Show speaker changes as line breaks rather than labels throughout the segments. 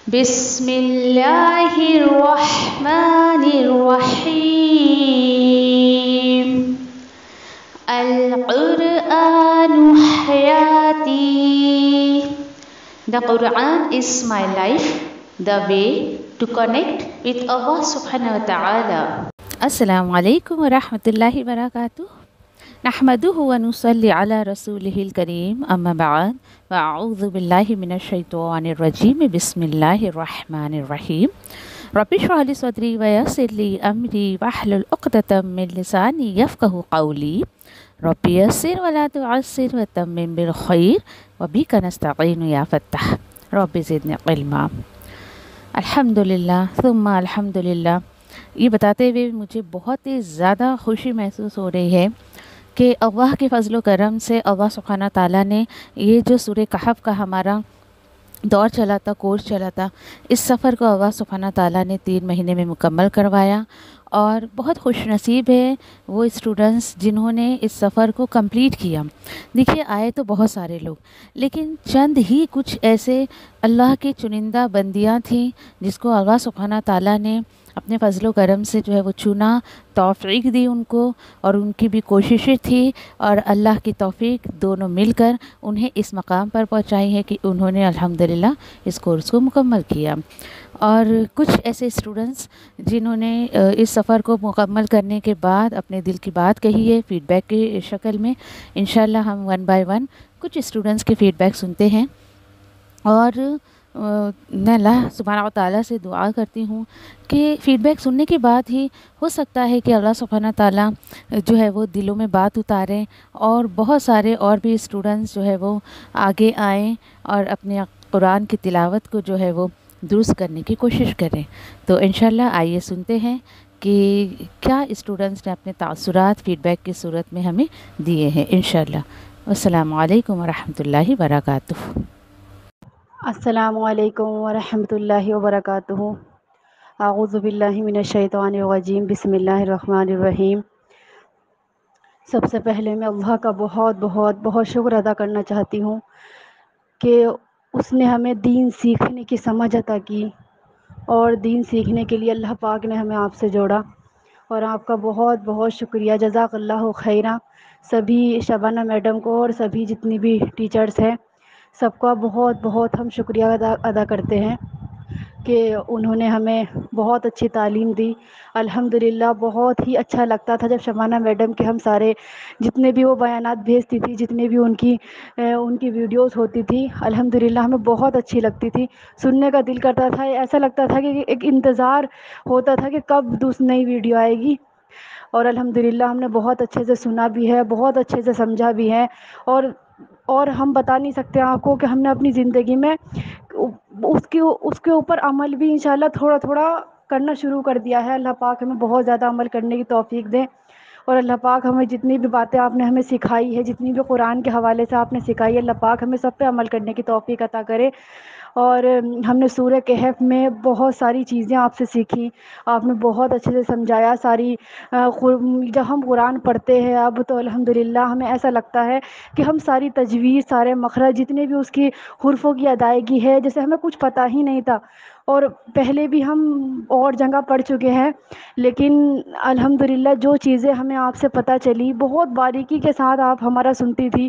بسم اللہ الرحمن الرحیم القرآن حیاتی. The Quran is my life, the way to connect with Allah subhanahu wa ta'ala.
السلام علیکم ورحمۃ اللہ وبرکاتہ. نحمده ونصلي على رسوله الكريم اما بعد واعوذ باللہ من الشیطان الرجیم. بسم اللہ الرحمن الرحیم. رب اشرح لي صدری ویسر لي امری واحلل عقدۃ من لسانی یفقهوا قولی. رب یسر ولا تعسر وتمم بالخیر وبک نستعین یا فتاح. رب زدنی علما. الحمدللہ ثم الحمدللہ. یہ بتاتے ہوئے مجھے بہت ہی زیادہ خوشی محسوس ہو رہی ہے کہ اللہ کے فضل و کرم سے اللہ سبحانہ تعالیٰ نے یہ جو سورہ کہف کا ہمارا دور چلا تھا، کورس چلا تھا، اس سفر کو اللہ سبحانہ تعالیٰ نے 3 مہینے میں مکمل کروایا. اور بہت خوش نصیب ہے وہ اسٹوڈنٹس جنہوں نے اس سفر کو کمپلیٹ کیا. دیکھیے آئے تو بہت سارے لوگ، لیکن چند ہی کچھ ایسے اللہ کے چنندہ بندیاں تھیں جس کو اللہ سبحانہ تعالیٰ نے اپنے فضل و کرم سے جو ہے وہ چنا، توفیق دی ان کو، اور ان کی بھی کوششیں تھی اور اللہ کی توفیق دونوں مل کر انہیں اس مقام پر پہنچائی ہے کہ انہوں نے الحمدللہ اس کورس کو مکمل کیا. اور کچھ ایسے اسٹوڈنٹس جنہوں نے اس سفر کو مکمل کرنے کے بعد اپنے دل کی بات کہی ہے فیڈ بیک کی شکل میں. انشاءاللہ ہم 1 بائی 1 کچھ اسٹوڈنٹس کے فیڈ بیک سنتے ہیں. اور میں اللہ سبحانہ و تعالیٰ سے دعا کرتی ہوں کہ فیڈ بیک سننے کے بعد ہی ہو سکتا ہے کہ اللہ سبحانہ تعالیٰ جو ہے وہ دلوں میں بات اتاریں اور بہت سارے اور بھی اسٹوڈنٹس جو ہے وہ آگے آئیں اور اپنے قرآن کی تلاوت کو جو ہے وہ درست کرنے کی کوشش کریں. تو انشاءاللہ آئیے سنتے ہیں کہ کیا اسٹوڈنٹس نے اپنے تاثرات فیڈ بیک کی صورت میں ہمیں دیے ہیں انشاءاللہ. السلام علیکم ورحمۃ اللہ وبرکاتہ.
السلام علیکم ورحمۃ اللہ وبرکاتہ. اعوذ باللہ من الشیطان الرجیم. بسم اللہ الرحمن الرحیم. سب سے پہلے میں اللہ کا بہت بہت بہت شکر ادا کرنا چاہتی ہوں کہ اس نے ہمیں دین سیکھنے کی سمجھ عطا کی، اور دین سیکھنے کے لیے اللہ پاک نے ہمیں آپ سے جوڑا. اور آپ کا بہت بہت شکریہ، جزاک اللہ خیرہ. سبھی شبانہ میڈم کو اور سبھی جتنی بھی ٹیچرز ہیں سب کا بہت بہت ہم شکریہ ادا کرتے ہیں کہ انہوں نے ہمیں بہت اچھی تعلیم دی. الحمدللہ بہت ہی اچھا لگتا تھا جب شبانہ میڈم کے ہم سارے جتنے بھی وہ بیانات بھیجتی تھی، جتنے بھی ان کی ویڈیوز ہوتی تھی، الحمدللہ ہمیں بہت اچھی لگتی تھی. سننے کا دل کرتا تھا، ایسا لگتا تھا کہ ایک انتظار ہوتا تھا کہ کب نئی ویڈیو آئے گی. اور الحمدللہ ہم نے بہت اچھے سے سنا بھی ہے، بہت اچھے سے سمجھا بھی ہے. اور ہم بتا نہیں سکتے آپ کو کہ ہم نے اپنی زندگی میں اس کے اوپر عمل بھی انشاءاللہ تھوڑا تھوڑا کرنا شروع کر دیا ہے. اللہ پاک ہمیں بہت زیادہ عمل کرنے کی توفیق دے. اور اللہ پاک ہمیں جتنی بھی باتیں آپ نے ہمیں سکھائی ہے، جتنی بھی قرآن کے حوالے سے آپ نے سکھائی ہے، اللہ پاک ہمیں سب پہ عمل کرنے کی توفیق عطا کرے. اور ہم نے سورہ کہف میں بہت ساری چیزیں آپ سے سیکھی، آپ نے بہت اچھے سے سمجھایا ساری. جب ہم قرآن پڑھتے ہیں اب تو الحمدللہ ہمیں ایسا لگتا ہے کہ ہم ساری تجوید، سارے مخرج، جتنے بھی اس کی حروفوں کی ادائیگی ہے، جیسے ہمیں کچھ پتہ ہی نہیں تھا. اور پہلے بھی ہم اور جگہ پڑھ چکے ہیں، لیکن الحمدللہ جو چیزیں ہمیں آپ سے پتہ چلی بہت باریکی کے ساتھ آپ ہمارا سنتی تھی،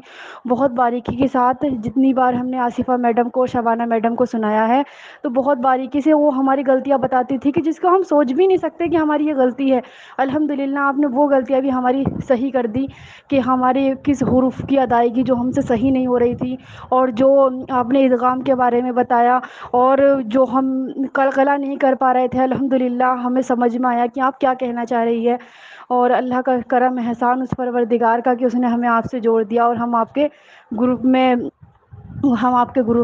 بہت باریکی کے ساتھ. جتنی بار ہم نے آصفہ میڈم کو، شبانہ میڈم کو سنایا ہے تو بہت باریکی سے وہ ہماری غلطیاں بتاتی تھی کہ جس کو ہم سوچ بھی نہیں سکتے کہ ہماری یہ غلطی ہے. الحمدللہ آپ نے وہ غلطیاں بھی ہماری صحیح کر دی کہ ہمارے کس حروف کی ادائیگی جو ہم سے صحیح نہیں ہو رہی تھی، اور جو آپ نے ادغام کے بارے میں بتایا، اور جو ہم قلقلہ نہیں کر پا رہے تھے الحمدللہ ہمیں سمجھ میں آیا کہ آپ کیا کہنا چاہ رہی ہے. اور اللہ کا کرم احسان اس پروردگار کا کہ اس نے ہمیں آپ سے جوڑ دیا، اور ہم آپ کے گروپ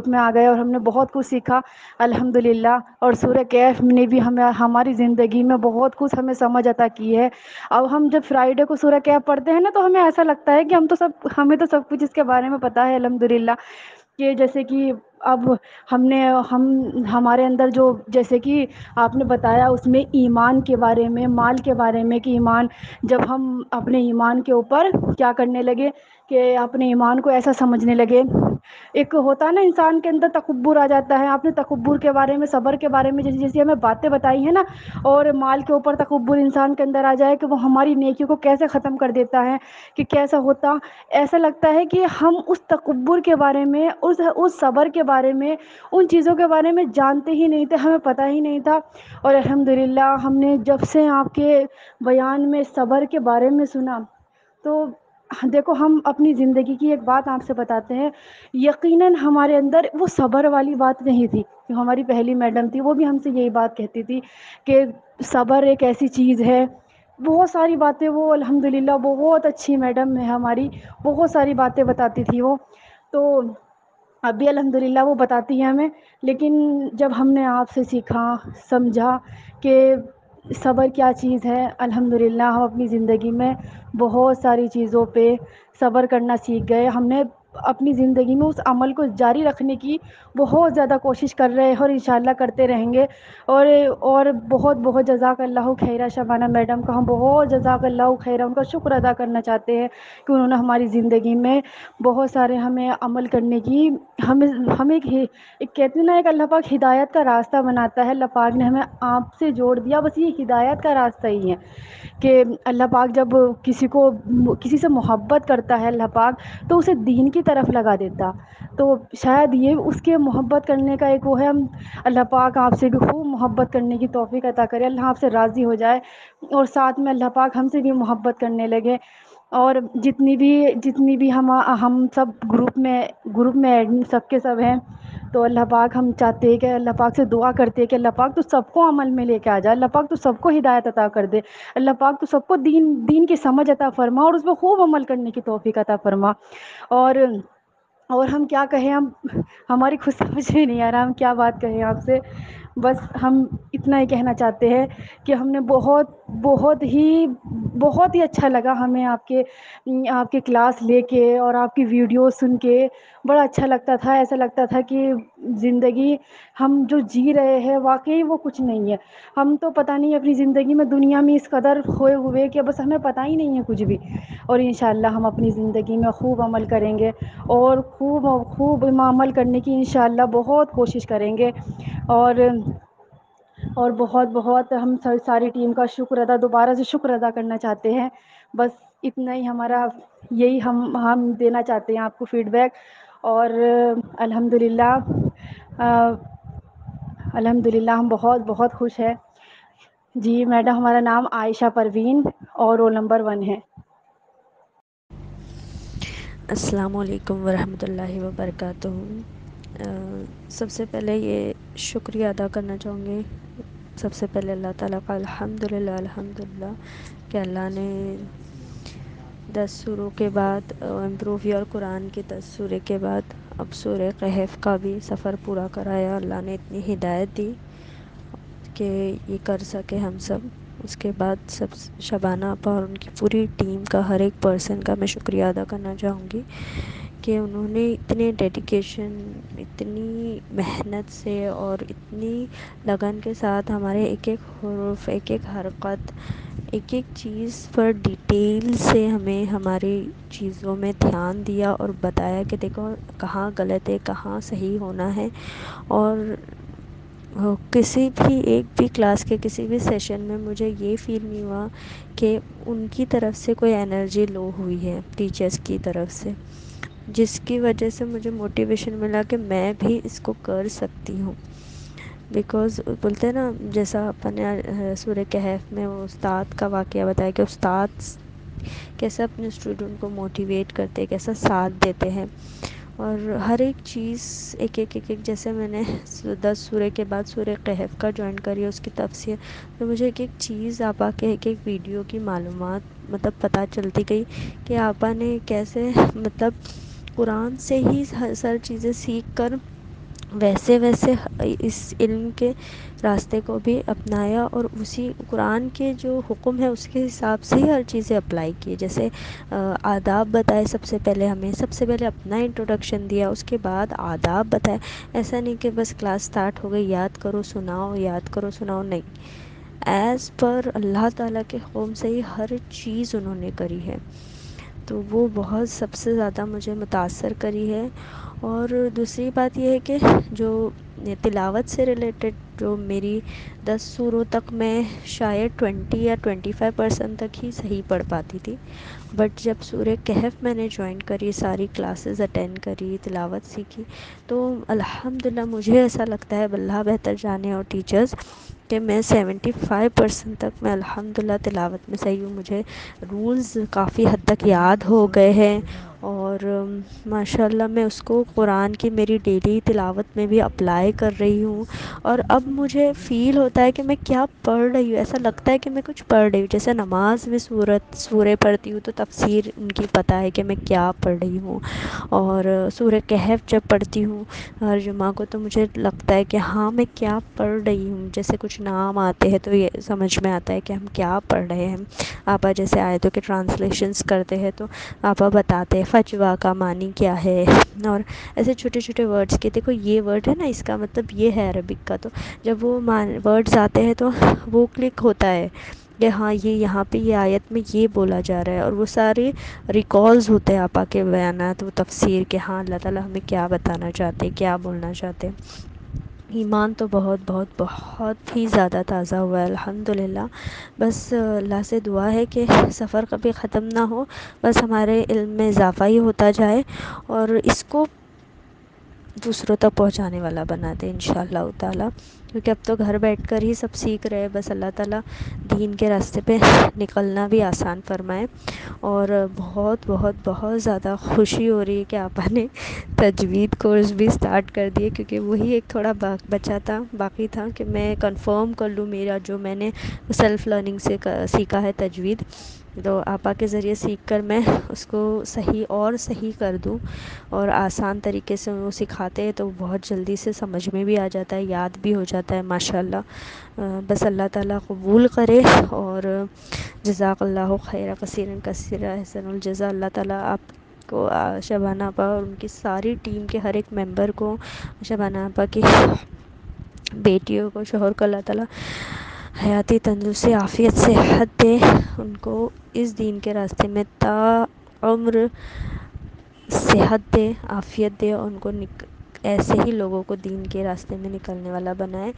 میں آ گئے اور ہم نے بہت کچھ سیکھا الحمدللہ. اور سورہ کہف نے بھی ہماری زندگی میں بہت کچھ ہمیں سمجھ عطا کی ہے. اب ہم جب فرائیڈے کو سورہ کہف پڑھتے ہیں نا تو ہمیں ایسا لگتا ہے کہ ہمیں تو سب کچھ اس کے بارے میں پتہ ہے الحمدللہ. کہ جیسے کہ اب ہمارے اندر جو جیسے کہ آپ نے بتایا اس میں ایمان کے بارے میں، مال کے بارے میں، کہ ایمان جب ہم اپنے ایمان کے اوپر کیا کرنے لگے کہ اپنے ایمان کو ایسا سمجھنے لگے. ایک ہوتا ہے نا انسان کے اندر تکبر آ جاتا ہے. آپ نے تکبر کے بارے میں، صبر کے بارے میں جیسی جیسی ہمیں باتیں بتائی ہیں نا، اور مال کے اوپر تکبر انسان کے اندر آ جائے کہ وہ ہماری نیکیوں کو کیسے ختم کر دیتا ہے، کہ کیسا ہوتا. ایسا لگتا ہے کہ ہم اس تکبر کے بارے میں، اس صبر کے بارے میں، ان چیزوں کے بارے میں جانتے ہی نہیں تھے، ہمیں پتہ ہی نہیں تھا. اور الحمدللہ ہم نے جب سے آپ کے بیان میں صبر کے بارے میں سنا، تو دیکھو ہم اپنی زندگی کی ایک بات آپ سے بتاتے ہیں. یقیناً ہمارے اندر وہ صبر والی بات نہیں تھی. جو ہماری پہلی میڈم تھی وہ بھی ہم سے یہی بات کہتی تھی کہ صبر ایک ایسی چیز ہے. بہت ساری باتیں وہ الحمدللہ بہت اچھی میڈم ہے ہماری، بہت ساری باتیں بتاتی تھی وہ. تو اب بھی الحمدللہ وہ بتاتی ہیں ہمیں. لیکن جب ہم نے آپ سے سیکھا، سمجھا کہ صبر کیا چیز ہے، الحمدللہ ہم اپنی زندگی میں بہت ساری چیزوں پہ صبر کرنا سیکھ گئے. ہم نے اپنی زندگی میں اس عمل کو جاری رکھنے کی بہت زیادہ کوشش کر رہے ہیں اور انشاءاللہ کرتے رہیں گے. اور بہت بہت جزاک اللہ خیرہ شبانہ میڈم کا ہم بہت جزاک اللہ خیرہ ان کا شکر ادا کرنا چاہتے ہیں کہ انہوں نے ہماری زندگی میں بہت سارے ہمیں عمل کرنے کی، ہمیں ایک کہتے ہیں نا، ایک اللہ پاک ہدایت کا راستہ بناتا ہے. اللہ پاک نے ہمیں آپ سے جوڑ دیا، بس یہ ہدایت کا راستہ ہی ہے کہ اللہ پاک جب کسی سے محبت کرتا ہے اللہ پاک، تو اسے دین کی طرف لگا دیتا. تو شاید یہ اس کے محبت کرنے کا ایک وہ ہے. ہم اللہ پاک آپ سے بھی خوب محبت کرنے کی توفیق عطا کرے، اللہ آپ سے راضی ہو جائے، اور ساتھ میں اللہ پاک ہم سے بھی محبت کرنے لگے. اور جتنی بھی ہم سب گروپ میں ایڈمن سب کے سب ہیں، تو اللہ پاک ہم چاہتے ہیں کہ اللہ پاک سے دعا کرتے ہیں کہ اللہ پاک تو سب کو عمل میں لے کے آ جائے، اللہ پاک تو سب کو ہدایت عطا کر دے، اللہ پاک تو سب کو دین کی سمجھ عطا فرما اور اس پہ خوب عمل کرنے کی توفیق عطا فرما. اور ہم کیا کہیں، ہماری خود سمجھ میں نہیں آ رہا ہم کیا بات کہیں آپ سے. بس ہم اتنا ہی کہنا چاہتے ہیں کہ ہم نے بہت ہی اچھا لگا ہمیں آپ کے کلاس لے کے اور آپ کی ویڈیو سن کے. بڑا اچھا لگتا تھا، ایسا لگتا تھا کہ زندگی ہم جو جی رہے ہیں واقعی وہ کچھ نہیں ہے. ہم تو پتہ نہیں اپنی زندگی میں دنیا میں اس قدر کھوئے ہوئے کہ بس ہمیں پتہ ہی نہیں ہے کچھ بھی. اور انشاءاللہ ہم اپنی زندگی میں خوب عمل کریں گے اور خوب عمل کرنے کی انشاءاللہ بہت کوشش کریں گے. اور بہت ہم ساری ٹیم کا دوبارہ سے شکر ادا کرنا چاہتے ہیں. بس اتنا ہی ہمارا، یہی ہم دینا چاہتے ہیں آپ کو فیڈ بیک. اور الحمدللہ ہم بہت خوش ہیں. جی میڈم، ہمارا نام عائشہ پروین اور رول نمبر 1 ہے.
السلام علیکم ورحمۃ اللہ وبرکاتہ. سب سے پہلے یہ شکریہ ادا کرنا چاہوں گی، سب سے پہلے اللہ تعالیٰ کا الحمدللہ کہ اللہ نے 10 سوروں کے بعد امپروو یور قرآن کے 10 سورے کے بعد اب سورہ کہف کا بھی سفر پورا کرایا. اللہ نے اتنی ہدایت دی کہ یہ کر سکے ہم سب. اس کے بعد سب شبانہ آپا اور ان کی پوری ٹیم کا، ہر ایک پرسن کا میں شکریہ ادا کرنا چاہوں گی کہ انہوں نے اتنے ڈیڈیکیشن، اتنی محنت سے اور اتنی لگن کے ساتھ ہمارے ایک ایک حرف، ایک ایک حرکت، ایک ایک چیز پر ڈیٹیل سے ہمیں ہماری چیزوں میں دھیان دیا اور بتایا کہ دیکھو کہاں غلط ہے، کہاں صحیح ہونا ہے. اور کسی بھی ایک بھی کلاس کے کسی بھی سیشن میں مجھے یہ فیل نہیں ہوا کہ ان کی طرف سے کوئی انرجی لو ہوئی ہے، ٹیچرز کی طرف سے، جس کی وجہ سے مجھے موٹیویشن ملا کہ میں بھی اس کو کر سکتی ہوں. بیکاز بولتے ہیں نا، جیسا اپن نے سورہ کہف میں وہ استاد کا واقعہ بتایا کہ استاد کیسے اپنے اسٹوڈنٹ کو موٹیویٹ کرتے، کیسا ساتھ دیتے ہیں. اور ہر ایک چیز ایک جیسے میں نے 10 سورے کے بعد سورہ کہف کا جوائن کری، اس کی تفسیر، تو مجھے ایک ایک چیز آپا کے ایک ایک ویڈیو کی معلومات پتہ چلتی گئی کہ آپا نے کیسے قرآن سے ہی ساری چیزیں سیکھ کر ویسے اس علم کے راستے کو بھی اپنایا اور اسی قرآن کے جو حکم ہے اس کے حساب سے ہی ہر چیزیں اپلائی کی. جیسے آداب بتائے، سب سے پہلے اپنا انٹروڈکشن دیا، اس کے بعد آداب بتائے. ایسا نہیں کہ بس کلاس سٹارٹ ہو گئی، یاد کرو سناؤ، نہیں، ایز پر اللہ تعالیٰ کے حکم سے ہی ہر چیز انہوں نے کری ہے. تو وہ بہت سب سے زیادہ مجھے متاثر کری ہے. اور دوسری بات یہ ہے کہ جو تلاوت سے ریلیٹڈ جو میری 10 سوروں تک میں شاید 20 یا 25% تک ہی صحیح پڑھ پاتی تھی، بٹ جب سورہ کہف میں نے جوائن کری، ساری کلاسز اٹینڈ کری، تلاوت سیکھی، تو الحمدللہ مجھے ایسا لگتا ہے، اللہ بہتر جانے، اور ٹیچرز، کہ میں 75% تک میں الحمدللہ تلاوت میں صحیح ہوں. مجھے رولز کافی حد تک یاد ہو گئے ہیں، اور ماشاء اللہ میں اس کو قرآن کی میری ڈیلی تلاوت میں بھی اپلائی کر رہی ہوں. اور اب مجھے فیل ہوتا ہے کہ میں کیا پڑھ رہی ہوں، ایسا لگتا ہے کہ میں کچھ پڑھ رہی ہوں. جیسے نماز میں سورے پڑھتی ہوں تو تفسیر ان کی پتہ ہے کہ میں کیا پڑھ رہی ہوں، اور سورہ کہف جب پڑھتی ہوں ہر جمعہ کو تو مجھے لگتا ہے کہ ہاں میں کیا پڑھ رہی ہوں. جیسے کچھ نام آتے ہیں تو یہ سمجھ میں آتا ہے کہ ہم کیا پڑھ رہے ہیں. آپا جیسے آیتوں کے ٹرانسلیشنس کرتے ہیں تو آپا بتاتے ہیں فجوا کا معنی کیا ہے، اور ایسے چھوٹے چھوٹے ورڈس کے، دیکھو یہ ورڈ ہے نا، اس کا مطلب یہ ہے عربک کا. تو جب وہ ورڈز آتے ہیں تو وہ کلک ہوتا ہے کہ ہاں یہ یہاں پہ یہ آیت میں یہ بولا جا رہا ہے، اور وہ سارے ریکالز ہوتے ہیں آپا کے بیانات، وہ تفسیر کے، ہاں اللہ تعالیٰ ہمیں کیا بتانا چاہتے، کیا بولنا چاہتے. ایمان تو بہت بہت بہت ہی زیادہ تازہ ہوا ہے الحمدللہ. بس اللہ سے دعا ہے کہ سفر کبھی ختم نہ ہو، بس ہمارے علم میں اضافہ ہی ہوتا جائے، اور اس کو دوسروں تک پہنچانے والا بنا دے انشاءاللہ تعالیٰ. کیونکہ اب تو گھر بیٹھ کر ہی سب سیکھ رہے ہیں، بس اللہ تعالیٰ دین کے راستے پہ نکلنا بھی آسان فرمائے. اور بہت بہت بہت زیادہ خوشی ہو رہی ہے کہ آپا نے تجوید کورس بھی اسٹارٹ کر دیے، کیونکہ وہی ایک تھوڑا بچا تھا، باقی تھا کہ میں کنفرم کر لوں میرا جو میں نے سیلف لرننگ سے سیکھا ہے تجوید، تو آپا کے ذریعے سیکھ کر میں اس کو صحیح اور صحیح کر دوں. اور آسان طریقے سے وہ سکھاتے ہیں تو بہت جلدی سے سمجھ میں بھی آ جاتا ہے، یاد بھی ہو جاتا ہے ماشاء اللہ. بس اللہ تعالیٰ قبول کرے، اور جزاک اللہ خیر کثیرا کثیرا، احسن الجزا. اللہ تعالیٰ آپ کو، شبانہ آپا اور ان کی ساری ٹیم کے ہر ایک ممبر کو، شبانہ آپا کی بیٹیوں کو، شوہر کو اللہ تعالیٰ حیاتی تندرستی عافیت صحت دے، ان کو اس دین کے راستے میں تا عمر صحت دے، عافیت دے، اور ان کو ایسے ہی لوگوں کو دین کے راستے میں نکلنے والا بنائے.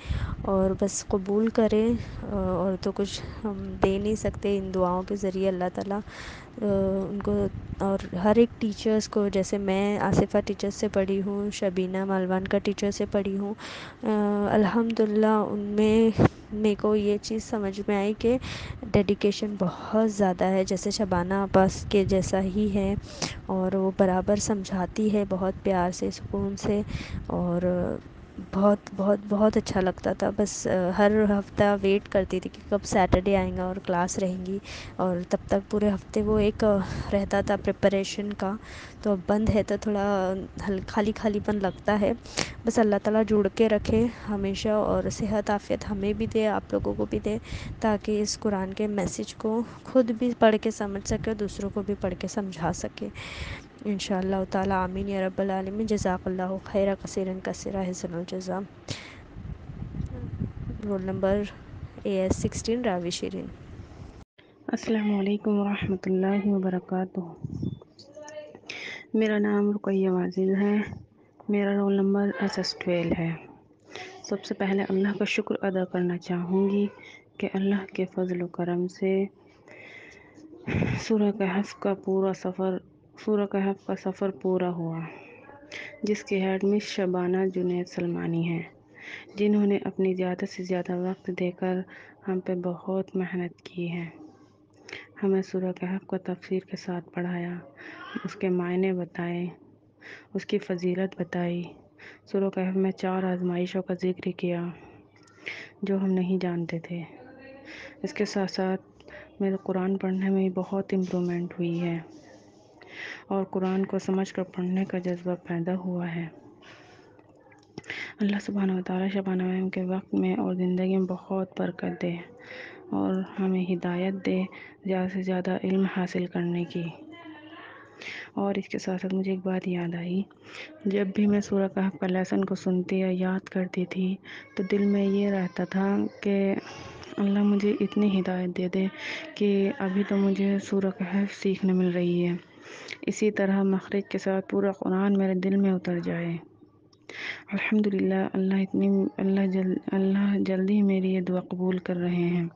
اور بس قبول کرے، اور تو کچھ ہم دے نہیں سکتے، ان دعاؤں کے ذریعے اللہ تعالیٰ ان کو، اور ہر ایک ٹیچرز کو، جیسے میں آصفہ ٹیچر سے پڑھی ہوں، شبینہ مالوان کا ٹیچر سے پڑھی ہوں، الحمدللہ ان میں میرے کو یہ چیز سمجھ میں آئی کہ ڈیڈیکیشن بہت زیادہ ہے، جیسے شبانہ آپا کے جیسا ہی ہے، اور وہ برابر سمجھاتی ہے بہت پیار سے، سکون سے، اور بہت بہت بہت اچھا لگتا تھا. بس ہر ہفتہ ویٹ کرتی تھی کہ کب سیٹرڈے آئیں گا اور کلاس رہیں گی، اور تب تک پورے ہفتے وہ ایک رہتا تھا پریپریشن کا. تو اب بند ہے تو تھوڑا خالی خالی پن لگتا ہے. بس اللہ تعالیٰ جوڑ کے رکھے ہمیشہ، اور صحت عافیت ہمیں بھی دے، آپ لوگوں کو بھی دے، تاکہ اس قرآن کے میسیج کو خود بھی پڑھ کے سمجھ سکے، دوسروں کو بھی پڑھ کے سمجھا سکے انشاءاللہ تعالیٰ. آمین یا رب العالمین. جزاک اللہ خیر کثیرا کثیرا، احسن الجزا. رول نمبر AS16 راوی شیرین.
السلام علیکم ورحمۃ اللہ وبرکاتہ. میرا نام رقیہ واجد ہے، میرا رول نمبر SS12 ہے. سب سے پہلے اللہ کا شکر ادا کرنا چاہوں گی کہ اللہ کے فضل و کرم سے سورہ کہف کا سفر پورا ہوا، جس کے ہیڈ مس شبانہ جنید سلمانی ہیں، جنہوں نے اپنی زیادہ سے زیادہ وقت دے کر ہم پہ بہت محنت کی ہے. ہمیں سورہ کہف کو تفسیر کے ساتھ پڑھایا، اس کے معنی بتائے، اس کی فضیلت بتائی. سورہ کہف میں 4 آزمائشوں کا ذکر کیا جو ہم نہیں جانتے تھے. اس کے ساتھ ساتھ میرے قرآن پڑھنے میں بہت امپرومنٹ ہوئی ہے، اور قرآن کو سمجھ کر پڑھنے کا جذبہ پیدا ہوا ہے. اللہ سبحانہ وتعالیٰ شبانہ میم کے وقت میں اور زندگی میں بہت برکت دے، اور ہمیں ہدایت دے زیادہ سے زیادہ علم حاصل کرنے کی. اور اس کے ساتھ ساتھ مجھے ایک بات یاد آئی، جب بھی میں سورہ کہف کا لیسن کو سنتی یا یاد کرتی تھی تو دل میں یہ رہتا تھا کہ اللہ مجھے اتنی ہدایت دے دے کہ ابھی تو مجھے سورہ کہف سیکھنے مل رہی ہے، اسی طرح مخرج کے ساتھ پورا قرآن میرے دل میں اتر جائے۔ الحمدللہ، اللہ جلدی میری یہ دعا قبول کر رہے ہیں۔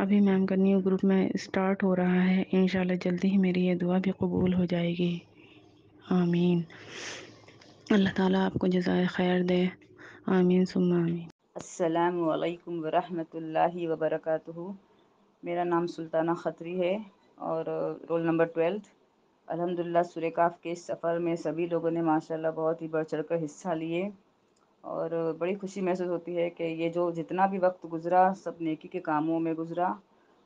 ابھی میم کا نیو گروپ میں اسٹارٹ ہو رہا ہے، انشاءاللہ جلدی ہی میری یہ دعا بھی قبول ہو جائے گی، آمین۔ اللہ تعالیٰ آپ کو جزائے خیر دے، آمین ثم آمین۔
السلام علیکم ورحمۃ اللہ وبرکاتہ۔ میرا نام سلطانہ خطری ہے اور رول نمبر 12۔ الحمدللہ سورہ کہف کے اس سفر میں سبھی لوگوں نے ماشاءاللہ بہت ہی بڑھ چڑھ کر حصہ لیے اور بڑی خوشی محسوس ہوتی ہے کہ یہ جو جتنا بھی وقت گزرا سب نیکی کے کاموں میں گزرا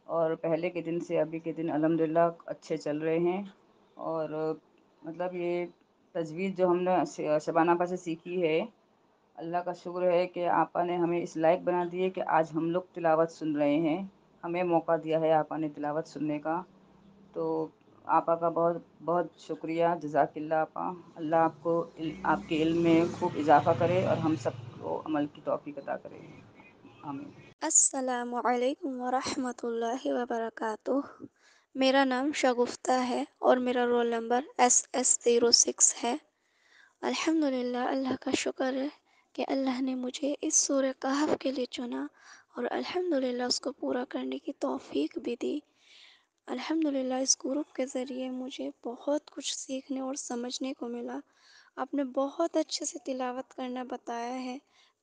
اور پہلے کے دن سے ابھی کے دن الحمدللہ اچھے چل رہے ہیں۔ اور مطلب یہ تجوید جو ہم نے شبانہ آپا سے سیکھی ہے، اللہ کا شکر ہے کہ آپا نے ہمیں اس لائق بنا دیے کہ آج ہم لوگ تلاوت سن رہے ہیں، ہمیں موقع دیا ہے آپا نے تلاوت سننے کا، تو آپا کا بہت بہت شکریہ، جزاک اللہ آپا۔ اللہ آپ کو آپ کے علم میں خوب اضافہ کرے اور ہم سب کو عمل کی توفیق عطا کرے، آمین۔
السلام علیکم ورحمۃ اللہ وبرکاتہ۔ میرا نام شگفتہ ہے اور میرا رول نمبر SS06 ہے۔ الحمدللہ، اللہ کا شکر ہے کہ اللہ نے مجھے اس سورہ کہف کے لیے چنا اور الحمدللہ اس کو پورا کرنے کی توفیق بھی دی۔ الحمدللہ اس گروپ کے ذریعے مجھے بہت کچھ سیکھنے اور سمجھنے کو ملا۔ آپ نے بہت اچھے سے تلاوت کرنا بتایا ہے،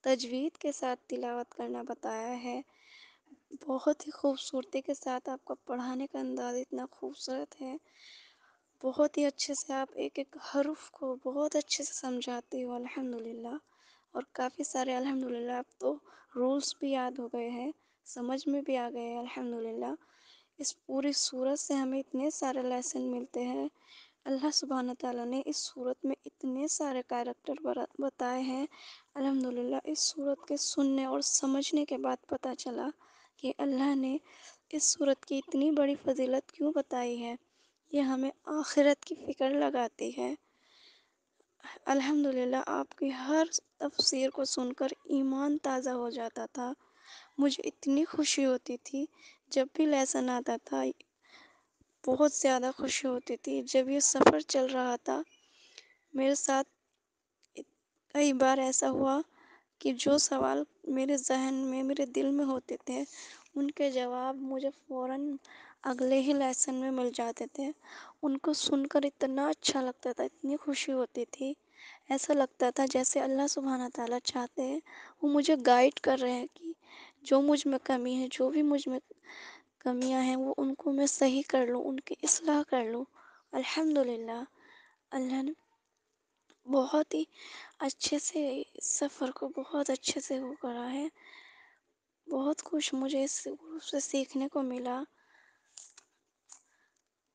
تجوید کے ساتھ تلاوت کرنا بتایا ہے، بہت ہی خوبصورتی کے ساتھ آپ کا پڑھانے کا انداز اتنا خوبصورت ہے، بہت ہی اچھے سے آپ ایک ایک حرف کو بہت اچھے سے سمجھاتے ہو الحمدللہ۔ اور کافی سارے الحمدللہ اب تو رولس بھی یاد ہو گئے ہیں، سمجھ میں بھی آ گئے ہیں الحمدللہ۔ اس پوری سورت سے ہمیں اتنے سارے لیسن ملتے ہیں۔ اللہ سبحانہ تعالیٰ نے اس سورت میں اتنے سارے کیریکٹر بتائے ہیں، الحمدللہ اس سورت کے سننے اور سمجھنے کے بعد پتہ چلا کہ اللہ نے اس سورت کی اتنی بڑی فضیلت کیوں بتائی ہے، یہ ہمیں آخرت کی فکر لگاتی ہے۔ الحمدللہ آپ کی ہر تفسیر کو سن کر ایمان تازہ ہو جاتا تھا، مجھے اتنی خوشی ہوتی تھی جب بھی لیسن آتا تھا، بہت زیادہ خوشی ہوتی تھی۔ جب یہ سفر چل رہا تھا میرے ساتھ کئی بار ایسا ہوا کہ جو سوال میرے ذہن میں میرے دل میں ہوتے تھے ان کے جواب مجھے فوراً اگلے ہی لیسن میں مل جاتے تھے۔ ان کو سن کر اتنا اچھا لگتا تھا، اتنی خوشی ہوتی تھی، ایسا لگتا تھا جیسے اللہ سبحانہ تعالیٰ چاہتے ہیں، وہ مجھے گائیڈ کر رہے ہیں کہ جو مجھ میں کمی ہے، جو بھی مجھ میں کمیاں ہیں وہ ان کو میں صحیح کر لوں، ان کی اصلاح کر لوں۔ الحمدللہ اللہ نے بہت ہی اچھے سے سفر کو بہت اچھے سے وہ کرا ہے، بہت کچھ مجھے اس گروپ سے سیکھنے کو ملا۔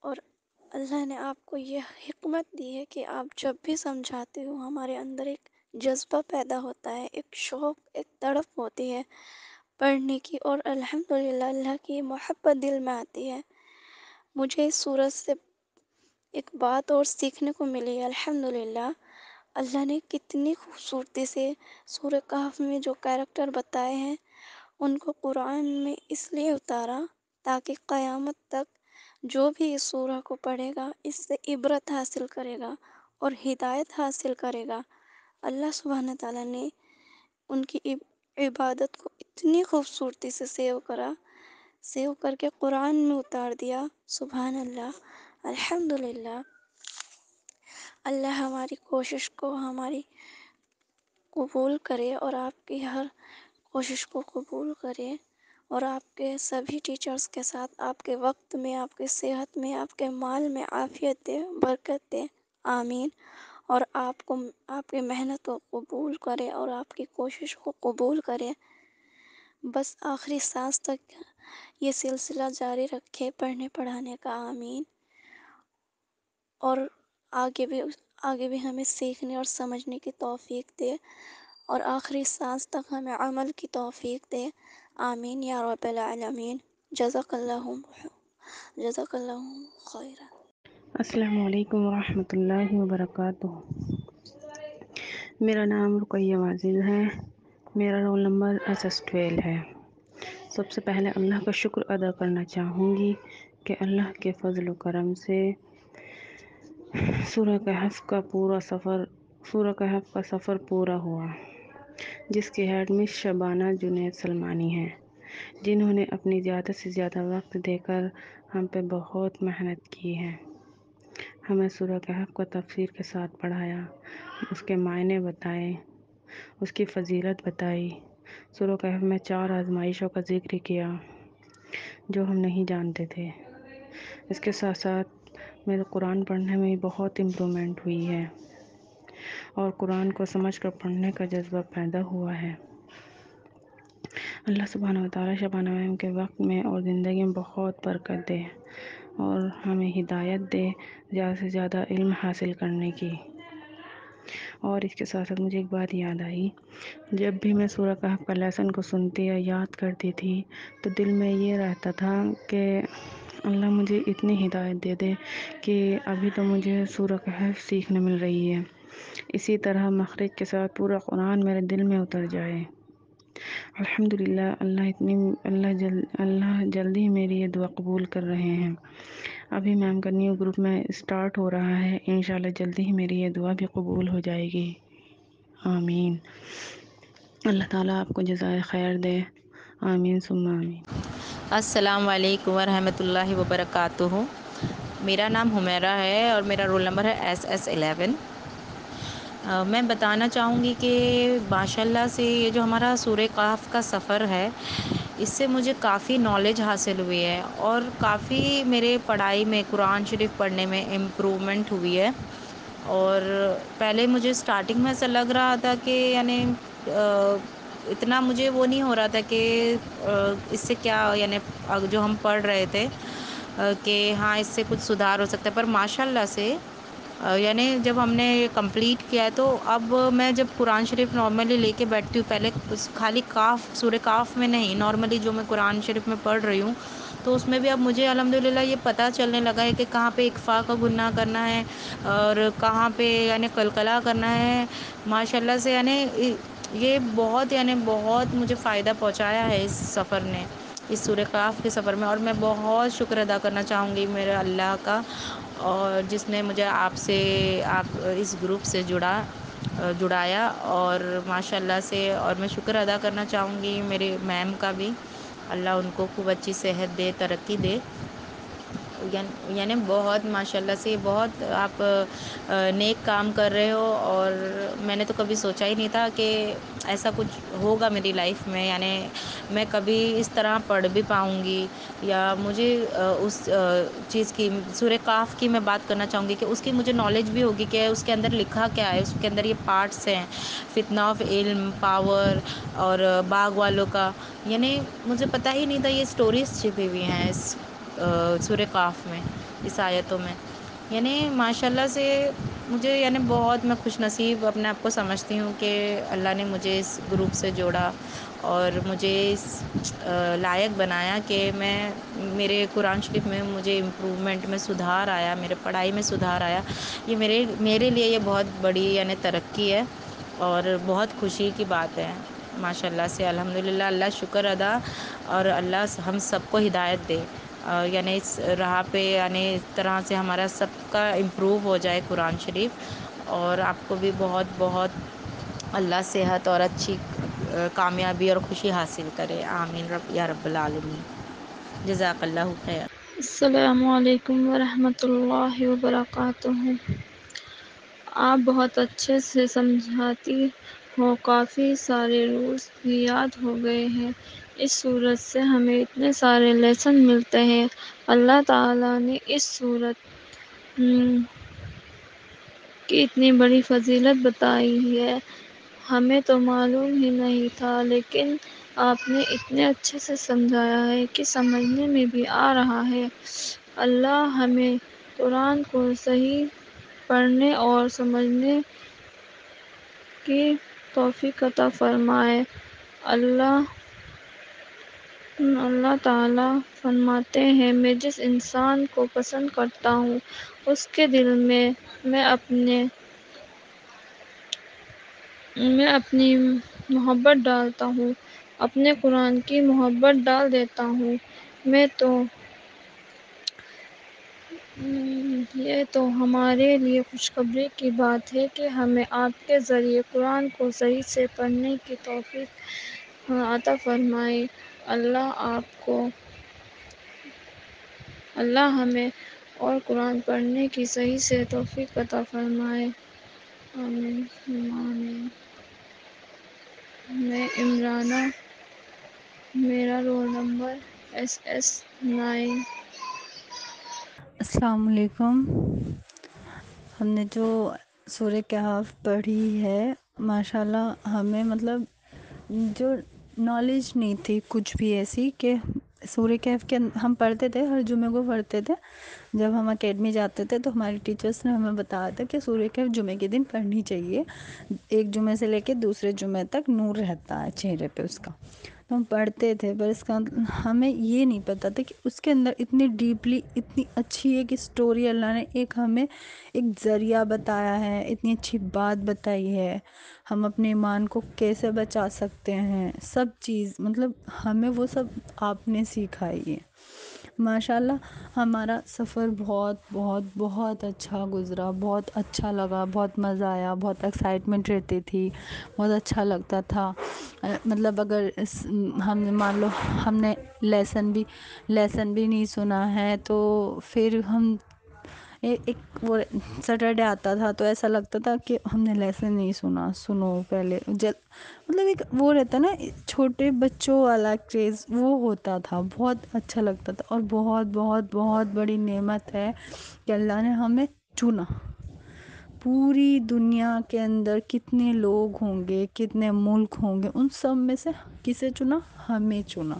اور اللہ نے آپ کو یہ حکمت دی ہے کہ آپ جب بھی سمجھاتے ہو ہمارے اندر ایک جذبہ پیدا ہوتا ہے، ایک شوق، ایک تڑپ ہوتی ہے پڑھنے کی، اور الحمدللہ اللہ کی محبت دل میں آتی ہے۔ مجھے اس سورت سے ایک بات اور سیکھنے کو ملی، الحمدللہ اللہ نے کتنی خوبصورتی سے سورہ کہف میں جو کیریکٹر بتائے ہیں ان کو قرآن میں اس لیے اتارا تاکہ قیامت تک جو بھی اس سورہ کو پڑھے گا اس سے عبرت حاصل کرے گا اور ہدایت حاصل کرے گا۔ اللہ سبحانہ تعالیٰ نے ان کی عبادت کو اتنی خوبصورتی سے سیو کر کے قرآن میں اتار دیا، سبحان اللہ، الحمدللہ۔ اللہ ہماری کوشش کو ہماری قبول کرے اور آپ کی ہر کوشش کو قبول کرے اور آپ کے سبھی ٹیچرز کے ساتھ آپ کے وقت میں، آپ کے صحت میں، آپ کے مال میں عافیت دے، برکت دے، آمین۔ اور آپ کو آپ کی محنت کو قبول کرے اور آپ کی کوشش کو قبول کرے، بس آخری سانس تک یہ سلسلہ جاری رکھے پڑھنے پڑھانے کا، آمین۔ اور آگے بھی ہمیں سیکھنے اور سمجھنے کی توفیق دے اور آخری سانس تک ہمیں عمل کی توفیق دے، آمین یا رب العالمین۔ جزاک اللہ خیرا۔
السلام علیکم ورحمۃ اللہ وبرکاتہ۔ میرا نام رقیہ معزز ہے، میرا رول نمبر SS12 ہے۔ سب سے پہلے اللہ کا شکر ادا کرنا چاہوں گی کہ اللہ کے فضل و کرم سے سورہ کہف کا سفر پورا ہوا، جس کے ہیڈ مس شبانہ جنید سلمانی ہیں، جنہوں نے اپنی زیادہ سے زیادہ وقت دے کر ہم پہ بہت محنت کی ہے۔ ہمیں سورہ کہف کو تفسیر کے ساتھ پڑھایا، اس کے معنی بتائے، اس کی فضیلت بتائی۔ سورہ کہف میں 4 آزمائشوں کا ذکر کیا جو ہم نہیں جانتے تھے۔ اس کے ساتھ ساتھ میرے قرآن پڑھنے میں بہت امپرومنٹ ہوئی ہے اور قرآن کو سمجھ کر پڑھنے کا جذبہ پیدا ہوا ہے۔ اللہ سبحانہ وتعالی شبانہ میم کے وقت میں اور زندگی میں بہت برکت دے اور ہمیں ہدایت دے زیادہ سے زیادہ علم حاصل کرنے کی۔ اور اس کے ساتھ ساتھ مجھے ایک بات یاد آئی، جب بھی میں سورہ کہف کا لیسن کو سنتی یا یاد کرتی تھی تو دل میں یہ رہتا تھا کہ اللہ مجھے اتنی ہدایت دے دے کہ ابھی تو مجھے سورہ کہف سیکھنے مل رہی ہے، اسی طرح مخرج کے ساتھ پورا قرآن میرے دل میں اتر جائے۔ الحمدللہ اللہ جلدی ہی میری یہ دعا قبول کر رہے ہیں۔ ابھی میم کا نیو گروپ میں اسٹارٹ ہو رہا ہے، انشاءاللہ جلدی ہی میری یہ دعا بھی قبول ہو جائے گی، آمین۔ اللہ تعالیٰ آپ کو جزائے خیر دے، آمین ثم آمین۔
السلام علیکم ورحمۃ اللہ وبرکاتہ۔ میرا نام حمیرہ ہے اور میرا رول نمبر ہے SS11۔ میں بتانا چاہوں گی کہ ماشاء اللہ سے یہ جو ہمارا سورہ کہف کا سفر ہے، اس سے مجھے کافی نالج حاصل ہوئی ہے اور کافی میرے پڑھائی میں قرآن شریف پڑھنے میں امپرومنٹ ہوئی ہے۔ اور پہلے مجھے اسٹارٹنگ میں ایسا لگ رہا تھا کہ یعنی اتنا مجھے وہ نہیں ہو رہا تھا کہ اس سے کیا یعنی جو ہم پڑھ رہے تھے کہ ہاں اس سے کچھ سدھار ہو سکتا ہے، پر ماشاء اللہ سے یعنی جب ہم نے کمپلیٹ کیا ہے تو اب میں جب قرآن شریف نارملی لے کے بیٹھتی ہوں، پہلے خالی سورہ کاف میں نہیں، نارملی جو میں قرآن شریف میں پڑھ رہی ہوں تو اس میں بھی اب مجھے الحمدللہ یہ پتہ چلنے لگا ہے کہ کہاں پہ اخفاء کا گناہ کرنا ہے اور کہاں پہ یعنی قلقلہ کرنا ہے۔ ماشاء اللہ سے یعنی یہ بہت مجھے فائدہ پہنچایا ہے اس سفر نے، اس سورہ کہف کے سفر میں، اور میں بہت شکر ادا کرنا چاہوں گی میرے اللہ کا، اور جس نے مجھے آپ اس گروپ سے جڑایا اور ماشاء اللہ سے، اور میں شکر ادا کرنا چاہوں گی میرے میم کا بھی، اللہ ان کو خوب اچھی صحت دے، ترقی دے، یعنی بہت ماشاء اللہ سے بہت آپ نیک کام کر رہے ہو، اور میں نے تو کبھی سوچا ہی نہیں تھا کہ ایسا کچھ ہوگا میری لائف میں، یعنی میں کبھی اس طرح پڑھ بھی پاؤں گی، یا مجھے اس چیز کی سورہ کہف کی میں بات کرنا چاہوں گی کہ اس کی مجھے نالج بھی ہوگی کہ اس کے اندر لکھا کیا ہے، اس کے اندر یہ پارٹس ہیں، فتنہ آف علم، پاور اور باغ والوں کا، یعنی مجھے پتہ ہی نہیں تھا یہ سٹوریز چھپی ہوئی ہیں اس سورہ کہف میں، اس آیتوں میں، یعنی ماشاء اللہ سے مجھے یعنی بہت میں خوش نصیب اپنے آپ کو سمجھتی ہوں کہ اللہ نے مجھے اس گروپ سے جوڑا اور مجھے اس لائق بنایا کہ میرے قرآن شریف میں مجھے امپرومنٹ میں سدھار آیا، میرے پڑھائی میں سدھار آیا، یہ میرے لیے یہ بہت بڑی یعنی ترقی ہے اور بہت خوشی کی بات ہے ماشاء اللہ سے، الحمدللہ، اللہ شکر ادا، اور اللہ ہم سب کو ہدایت دے، یعنی اس راہ پہ یعنی اس طرح سے ہمارا سب کا امپروو ہو جائے قرآن شریف، اور آپ کو بھی بہت بہت اللہ صحت اور اچھی کامیابی اور خوشی حاصل کرے، آمین یا رب العالمین، جزاک اللہ خیر۔
السلام علیکم ورحمۃ اللہ وبرکاتہ۔ آپ بہت اچھے سے سمجھاتی ہو، کافی سارے رولز بھی یاد ہو گئے ہیں۔ اس سورت سے ہمیں اتنے سارے لیسن ملتے ہیں۔ اللہ تعالیٰ نے اس سورت کی اتنی بڑی فضیلت بتائی ہے، ہمیں تو معلوم ہی نہیں تھا، لیکن آپ نے اتنے اچھے سے سمجھایا ہے کہ سمجھنے میں بھی آ رہا ہے۔ اللہ ہمیں قرآن کو صحیح پڑھنے اور سمجھنے کی توفیق عطا فرمائے۔ اللہ تعالیٰ فرماتے ہیں، میں جس انسان کو پسند کرتا ہوں اس کے دل میں میں اپنی محبت ڈالتا ہوں، اپنے قرآن کی محبت ڈال دیتا ہوں۔ میں تو یہ تو ہمارے لیے خوشخبری کی بات ہے کہ ہمیں آپ کے ذریعے قرآن کو صحیح سے پڑھنے کی توفیق عطا فرمائے۔ اللہ ہمیں اور قرآن پڑھنے کی صحیح سے توفیق عطا فرمائے، آمین ثم آمین۔ میں عمرانہ، میرا رول نمبر SS9۔
السلام علیکم۔ ہم نے جو سورہ کہف پڑھی ہے، ماشاءاللہ ہمیں مطلب جو نالج نہیں تھی کچھ بھی ایسی، کہ سورہ کہف کے ہم پڑھتے تھے، ہر جمعے کو پڑھتے تھے جب ہم اکیڈمی جاتے تھے، تو ہماری ٹیچرس نے ہمیں بتایا تھا کہ سورہ کہف جمعے کے دن پڑھنی چاہیے، ایک جمعے سے لے کے دوسرے جمعے تک نور رہتا ہے چہرے پہ اس کا، تو ہم پڑھتے تھے، پر اس کا ہمیں یہ نہیں پتہ تھا کہ اس کے اندر اتنی ڈیپلی اتنی اچھی ایک اسٹوری اللہ نے ایک ہمیں ایک ذریعہ بتایا ہے، اتنی اچھی بات بتائی ہے، ہم اپنے ایمان کو کیسے بچا سکتے ہیں، سب چیز مطلب ہمیں وہ سب آپ نے سکھائی ہے۔ ماشاءاللہ ہمارا سفر بہت بہت بہت اچھا گزرا، بہت اچھا لگا، بہت مزہ آیا، بہت ایکسائٹمنٹ رہتی تھی، بہت اچھا لگتا تھا۔ مطلب اگر ہم مان لو ہم نے لیسن بھی نہیں سنا ہے، تو پھر ہم ایک وہ سیٹرڈے آتا تھا تو ایسا لگتا تھا کہ ہم نے لیسن نہیں سنو پہلے مطلب ایک وہ رہتا نا چھوٹے بچوں والا کریز، وہ ہوتا تھا، بہت اچھا لگتا تھا، اور بہت بہت بہت بڑی نعمت ہے کہ اللہ نے ہمیں چنا۔ پوری دنیا کے اندر کتنے لوگ ہوں گے، کتنے ملک ہوں گے، ان سب میں سے کسے چنا؟ ہمیں چنا۔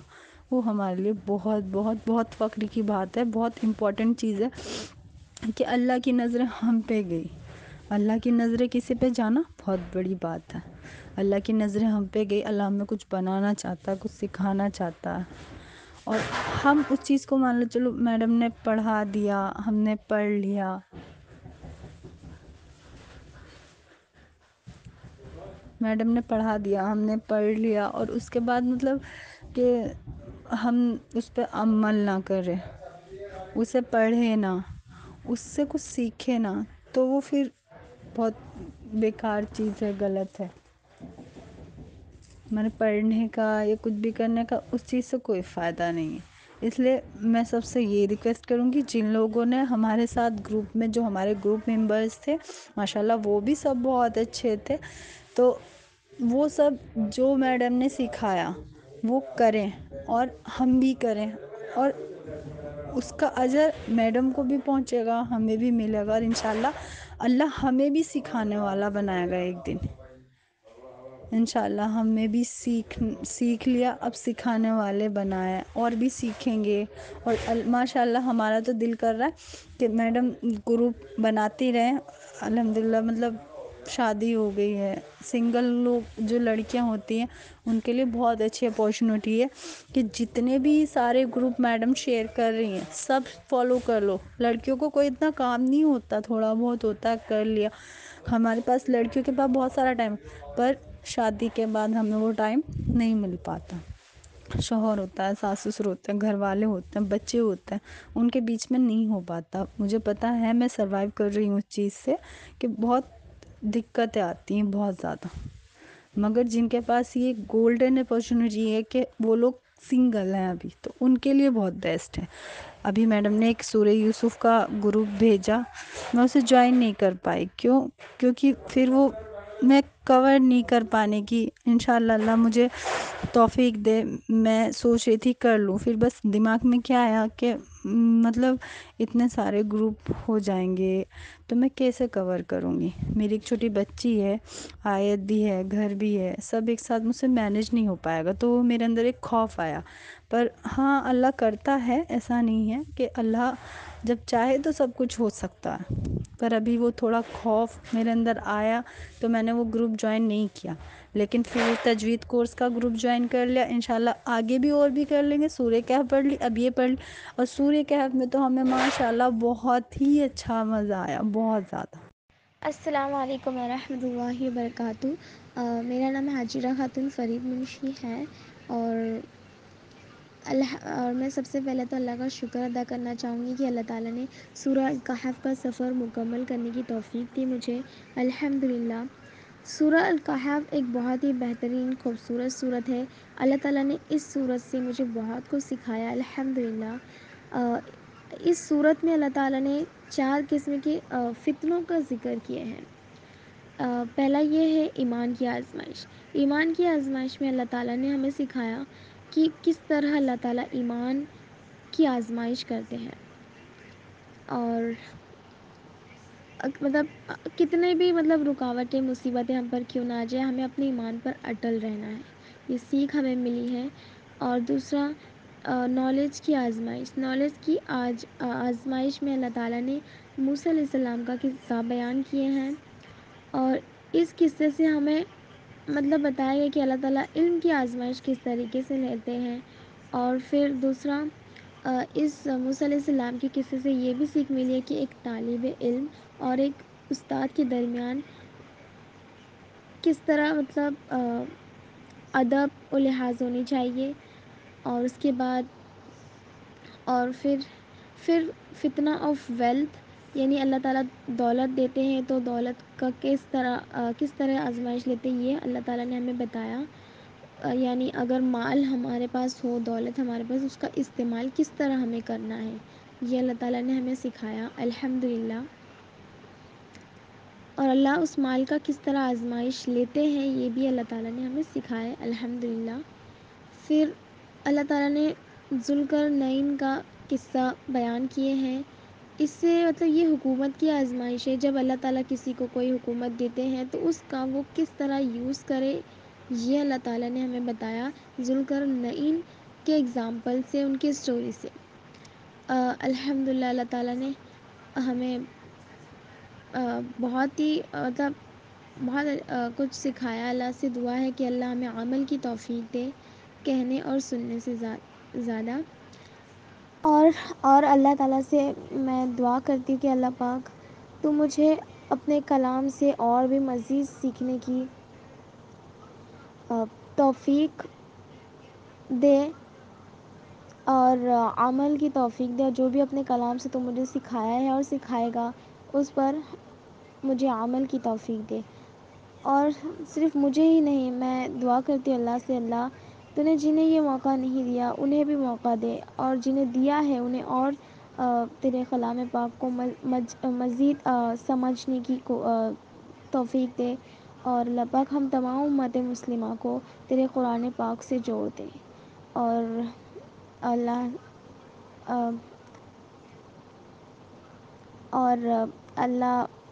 وہ ہمارے لیے بہت بہت بہت فخر کی بات ہے، بہت امپورٹنٹ چیز ہے کہ اللہ کی نظریں ہم پہ گئی۔ اللہ کی نظریں کسی پہ جانا بہت بڑی بات ہے۔ اللہ کی نظریں ہم پہ گئی، اللہ ہمیں کچھ بنانا چاہتا ہے، کچھ سکھانا چاہتا ہے، اور ہم اس چیز کو مان لو چلو میڈم نے پڑھا دیا، ہم نے پڑھ لیا، میڈم نے پڑھا دیا، ہم نے پڑھ لیا، اور اس کے بعد مطلب کہ ہم اس پہ عمل نہ کریں، اسے پڑھے نہ، اس سے کچھ سیکھے نہ، تو وہ پھر بہت بیکار چیز ہے، غلط ہے۔ میں نے پڑھنے کا یا کچھ بھی کرنے کا اس چیز سے کوئی فائدہ نہیں ہے۔ اس لیے میں سب سے یہ ریکویسٹ کروں گی، جن لوگوں نے ہمارے ساتھ گروپ میں، جو ہمارے گروپ ممبرز تھے ماشاءاللہ وہ بھی سب بہت اچھے تھے، تو وہ سب جو میڈم نے سکھایا وہ کریں، اور ہم بھی کریں، اور اس کا اجر میڈم کو بھی پہنچے گا، ہمیں بھی ملے گا، اور انشاءاللہ اللہ ہمیں بھی سکھانے والا بنائے گا ایک دن۔ انشاءاللہ ہم نے بھی سیکھ لیا، اب سکھانے والے بنائے، اور بھی سیکھیں گے، اور ماشاءاللہ ہمارا تو دل کر رہا ہے کہ میڈم گروپ بناتی رہیں۔ الحمدللہ مطلب شادی ہو گئی ہے، سنگل لوگ جو لڑکیاں ہوتی ہیں ان کے لیے بہت اچھی اپورچونیٹی ہے کہ جتنے بھی سارے گروپ میڈم شیئر کر رہی ہیں سب فالو کر لو۔ لڑکیوں کو کوئی اتنا کام نہیں ہوتا، تھوڑا بہت ہوتا ہے، کر لیا۔ ہمارے پاس لڑکیوں کے پاس بہت سارا ٹائم، پر شادی کے بعد ہمیں وہ ٹائم نہیں مل پاتا، شوہر ہوتا ہے، ساس سسر ہوتے ہیں، گھر والے ہوتے ہیں، بچے ہوتے ہیں، ان کے بیچ میں نہیں ہو پاتا۔ مجھے پتا ہے، میں سروائیو کر رہی ہوں اس چیز سے کہ بہت دقتیں آتی ہیں، بہت زیادہ، مگر جن کے پاس یہ گولڈن اپورچونیٹی ہے کہ وہ لوگ سنگل ہیں ابھی، تو ان کے لیے بہت بیسٹ ہے۔ ابھی میڈم نے ایک سورہ یوسف کا گروپ بھیجا، میں اسے جوائن نہیں کر پائی، کیونکہ پھر وہ میں کور نہیں کر پانے کی، انشاءاللہ اللہ مجھے توفیق دے، میں سوچ رہی تھی کر لوں، پھر بس دماغ میں کیا آیا کہ مطلب اتنے سارے گروپ ہو جائیں گے تو میں کیسے کور کروں گی، میری ایک چھوٹی بچی ہے، آیت بھی ہے، گھر بھی ہے، سب ایک ساتھ مجھ سے مینیج نہیں ہو پائے گا، تو وہ میرے اندر ایک خوف آیا۔ پر ہاں اللہ کرتا ہے، ایسا نہیں ہے کہ اللہ جب چاہے تو سب کچھ ہو سکتا ہے، پر ابھی وہ تھوڑا خوف میرے اندر آیا تو میں نے وہ گروپ جوائن نہیں کیا، لیکن پھر تجوید کورس کا گروپ جوائن کر لیا۔ انشاءاللہ آگے بھی اور بھی کر لیں گے۔ سورہ کہف پڑھ لی، اب یہ پڑھ لی، اور سورہ کہف میں تو ہمیں ماشاءاللہ بہت ہی اچھا مزہ آیا، بہت زیادہ۔
السلام علیکم ورحمۃ اللہ وبرکاتہ۔ میرا نام حاجرہ خاتون فرید منشی ہے، اور اور میں سب سے پہلے تو اللہ کا شکر ادا کرنا چاہوں گی کہ اللہ تعالیٰ نے سورہ الکہف کا سفر مکمل کرنے کی توفیق دی مجھے، الحمدللہ۔ سورہ الکہف ایک بہت ہی بہترین خوبصورت سورت ہے۔ اللہ تعالیٰ نے اس سورت سے مجھے بہت کچھ سکھایا، الحمدللہ۔ اس سورت میں اللہ تعالیٰ نے 4 قسم کے فتنوں کا ذکر کیا ہے۔ پہلا یہ ہے ایمان کی آزمائش۔ ایمان کی آزمائش میں اللہ تعالیٰ نے ہمیں سکھایا کہ کس طرح اللہ تعالیٰ ایمان کی آزمائش کرتے ہیں، اور مطلب کتنے بھی رکاوٹیں مصیبتیں ہم پر کیوں نہ آ جائیں، ہمیں اپنے ایمان پر اٹل رہنا ہے، یہ سیکھ ہمیں ملی ہے۔ اور دوسرا نالج کی آزمائش۔ نالج کی آزمائش میں اللہ تعالیٰ نے موسیٰ علیہ السلام کا قصہ بیان کیے ہیں، اور اس قصے سے ہمیں بتایا گیا کہ اللہ تعالیٰ علم کی آزمائش کس طریقے سے لیتے ہیں۔ اور پھر دوسرا اس موسیٰ علیہ السلام کے قصے سے یہ بھی سیکھ ملی ہے کہ ایک طالب علم اور ایک استاد کے درمیان کس طرح ادب و لحاظ ہونی چاہیے۔ اور اس کے بعد اور پھر فتنہ آف ویلتھ، یعنی اللہ تعالیٰ دولت دیتے ہیں تو دولت کا کس طرح آزمائش لیتے ہیں، یہ اللہ تعالیٰ نے ہمیں بتایا۔ یعنی اگر مال ہمارے پاس ہو، دولت ہمارے پاس، اس کا استعمال کس طرح ہمیں کرنا ہے، یہ اللہ تعالیٰ نے ہمیں سکھایا، الحمدللہ۔ اور اللہ اس مال کا کس طرح آزمائش لیتے ہیں، یہ بھی اللہ تعالیٰ نے ہمیں سکھایا، الحمدللہ۔ پھر اللہ تعالیٰ نے ذوالقرنین کا قصہ بیان کیے ہیں۔ اس سے یہ حکومت کی آزمائش ہے، جب اللہ تعالیٰ کسی کو کوئی حکومت دیتے ہیں تو اس کا وہ کس طرح یوز کرے، یہ اللہ تعالیٰ نے ہمیں بتایا ذوالقرنین کے اگزامپل سے، ان کی اسٹوری سے، الحمدللہ۔ اللہ تعالیٰ نے ہمیں بہت ہی بہت کچھ سکھایا۔ اللہ سے دعا ہے کہ اللہ ہمیں عمل کی توفیق دے، کہنے اور سننے سے زیادہ۔ اور اللہ تعالیٰ سے میں دعا کرتی ہوں کہ اللہ پاک تو مجھے اپنے کلام سے اور بھی مزید سیکھنے کی توفیق دے، اور عمل کی توفیق دے، اور جو بھی اپنے کلام سے تو مجھے سکھایا ہے اور سکھائے گا اس پر مجھے عمل کی توفیق دے۔ اور صرف مجھے ہی نہیں، میں دعا کرتی ہوں اللہ سے، اللہ تو نے جنہیں یہ موقع نہیں دیا انہیں بھی موقع دے، اور جنہیں دیا ہے انہیں اور تیرے کلام پاک کو مزید سمجھنے کی توفیق دے، اور اللہ پاک ہم تمام امت مسلمہ کو تیرے قرآن پاک سے جوڑ دے۔ اور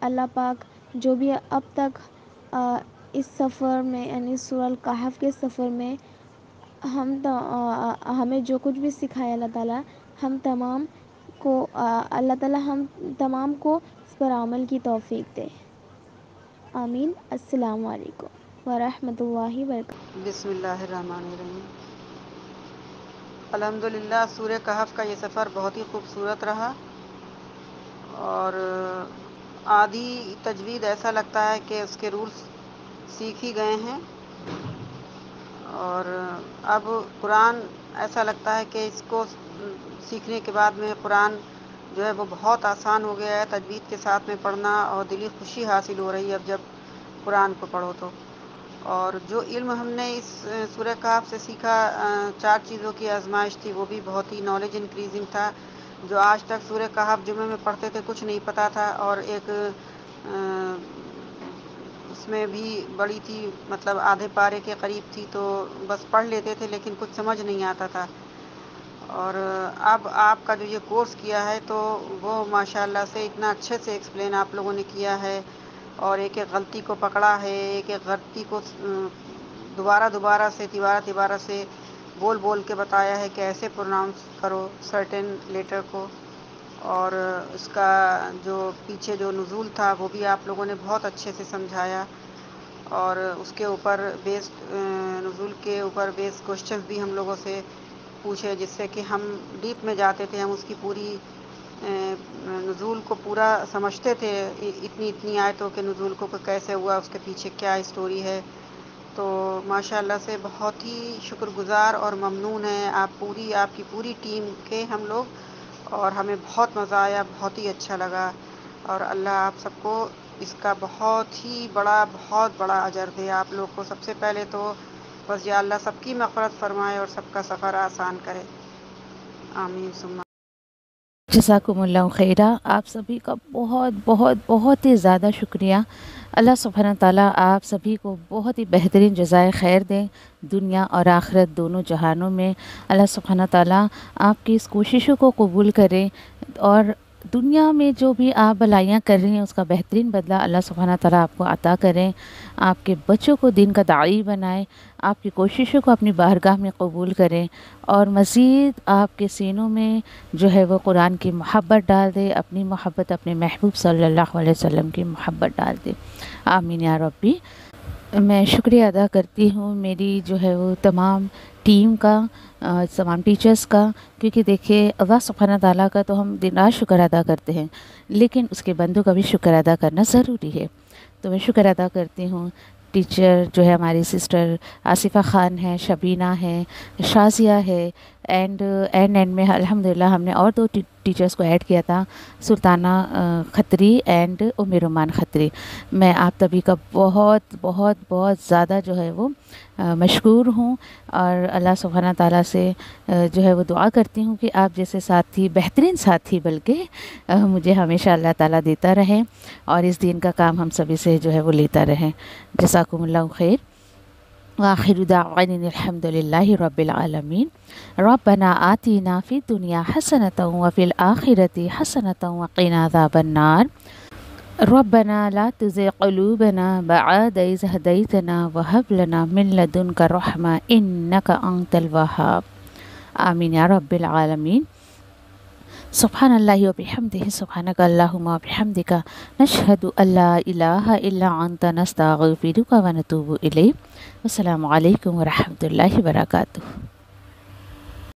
اللہ پاک جو بھی اب تک اس سفر میں، یعنی سورہ الکہف کے سفر میں ہمیں جو کچھ بھی سکھایا، اللہ تعالیٰ ہم تمام کو اس پر عمل کی توفیق دے، آمین۔ السلام علیکم ورحمۃ اللہ وبرکاتہ۔
بسم اللہ الرحمن الرحیم۔ الحمدللہ، سورہ کہف کا یہ سفر بہت ہی خوبصورت رہا، اور آدھی تجوید ایسا لگتا ہے کہ اس کے رولز سیکھ ہی گئے ہیں، اور اب قرآن ایسا لگتا ہے کہ اس کو سیکھنے کے بعد میں قرآن جو ہے وہ بہت آسان ہو گیا ہے تجوید کے ساتھ میں پڑھنا، اور دلی خوشی حاصل ہو رہی ہے اب جب قرآن کو پڑھو تو۔ اور جو علم ہم نے اس سورہ کہف سے سیکھا، 4 چیزوں کی آزمائش تھی، وہ بھی بہت ہی نالج انکریزنگ تھا۔ جو آج تک سورہ کہف جمعے میں پڑھتے تھے کچھ نہیں پتہ تھا، اور ایک اس میں بھی بڑی تھی، مطلب آدھے پارے کے قریب تھی، تو بس پڑھ لیتے تھے لیکن کچھ سمجھ نہیں آتا تھا۔ اور اب آپ کا جو یہ کورس کیا ہے تو وہ ماشاءاللہ سے اتنا اچھے سے ایکسپلین آپ لوگوں نے کیا ہے، اور ایک ایک غلطی کو پکڑا ہے، ایک ایک غلطی کو دوبارہ سے بول کے بتایا ہے کہ ایسے پروناؤنس کرو سرٹن لیٹر کو، اور اس کا جو پیچھے جو نزول تھا وہ بھی آپ لوگوں نے بہت اچھے سے سمجھایا، اور اس کے اوپر بیسڈ نزول کے اوپر بیسڈ کوشچنز بھی ہم لوگوں سے پوچھے، جس سے کہ ہم ڈیپ میں جاتے تھے، ہم اس کی پوری نزول کو پورا سمجھتے تھے، اتنی آیتوں کے نزول کو کیسے ہوا، اس کے پیچھے کیا اسٹوری ہے، تو ماشاءاللہ سے بہت ہی شکر گزار اور ممنون ہیں آپ کی پوری ٹیم کے ہم لوگ، اور ہمیں بہت مزہ آیا، بہت ہی اچھا لگا، اور اللہ آپ سب کو اس کا بہت بڑا اجر دے۔ آپ لوگ کو سب سے پہلے تو بس یا اللہ سب کی مغفرت فرمائے اور سب کا سفر آسان کرے، آمین ثم
جزاکم اللہ خیرہ۔ آپ سبھی کا بہت بہت بہت ہی زیادہ شکریہ۔ اللہ سبحانہ تعالیٰ آپ سبھی کو بہت ہی بہترین جزائے خیر دیں، دنیا اور آخرت دونوں جہانوں میں۔ اللہ سبحانہ تعالیٰ آپ کی اس کوششوں کو قبول کرے، اور دنیا میں جو بھی آپ بھلائیاں کر رہی ہیں اس کا بہترین بدلہ اللہ سبحانہ تعالیٰ آپ کو عطا کریں۔ آپ کے بچوں کو دین کا داعی بنائے، آپ کی کوششوں کو اپنی بارگاہ میں قبول کریں، اور مزید آپ کے سینوں میں جو ہے وہ قرآن کی محبت ڈال دے، اپنی محبت اپنے محبوب صلی اللہ علیہ وسلم کی محبت ڈال دے، آمین یا ربی۔ میں شکریہ ادا کرتی ہوں میری جو ہے وہ تمام ٹیم کا، تمام ٹیچرز کا، کیونکہ دیکھیے اللہ سبحانہ تعالیٰ کا تو ہم دن رات شکر ادا کرتے ہیں، لیکن اس کے بندوں کا بھی شکر ادا کرنا ضروری ہے۔ تو میں شکر ادا کرتی ہوں ٹیچر جو ہے ہماری سسٹر آصفہ خان ہے، شبینہ ہے، شازیہ ہے، اینڈ میں الحمدللہ ہم نے اور 2 ٹیچرز کو ایڈ کیا تھا، سلطانہ کھتری اینڈ ام رومان کھتری۔ میں آپ سبھی کا بہت بہت بہت زیادہ جو ہے وہ مشکور ہوں، اور اللہ سبحانہ تعالیٰ سے جو ہے وہ دعا کرتی ہوں کہ آپ جیسے ساتھی، بہترین ساتھی بلکہ مجھے ہمیشہ اللہ تعالیٰ دیتا رہے، اور اس دین کا کام ہم سبھی سے جو ہے وہ لیتا رہے۔ جزاکم اللہ خیر، وآخر دعوانا الحمد للہ رب العالمین۔ ربنا آتینا فی الدنیا حسنۃ وفی الآخرۃ حسنۃ وقنا عذاب النار۔ ربنا لا تزغ قلوبنا بعد إذ هديتنا وهب لنا من لدنك رحمة إنك أنت الوهاب، آمین یا رب العالمین۔ سبحان اللہ وبحمدہ، سبحانک اللہم وبحمدک، نشہد ان لا الہ الا انت، نستغفرک ونتوب الیک۔ السلام علیکم ورحمۃ اللہ وبرکاتہ۔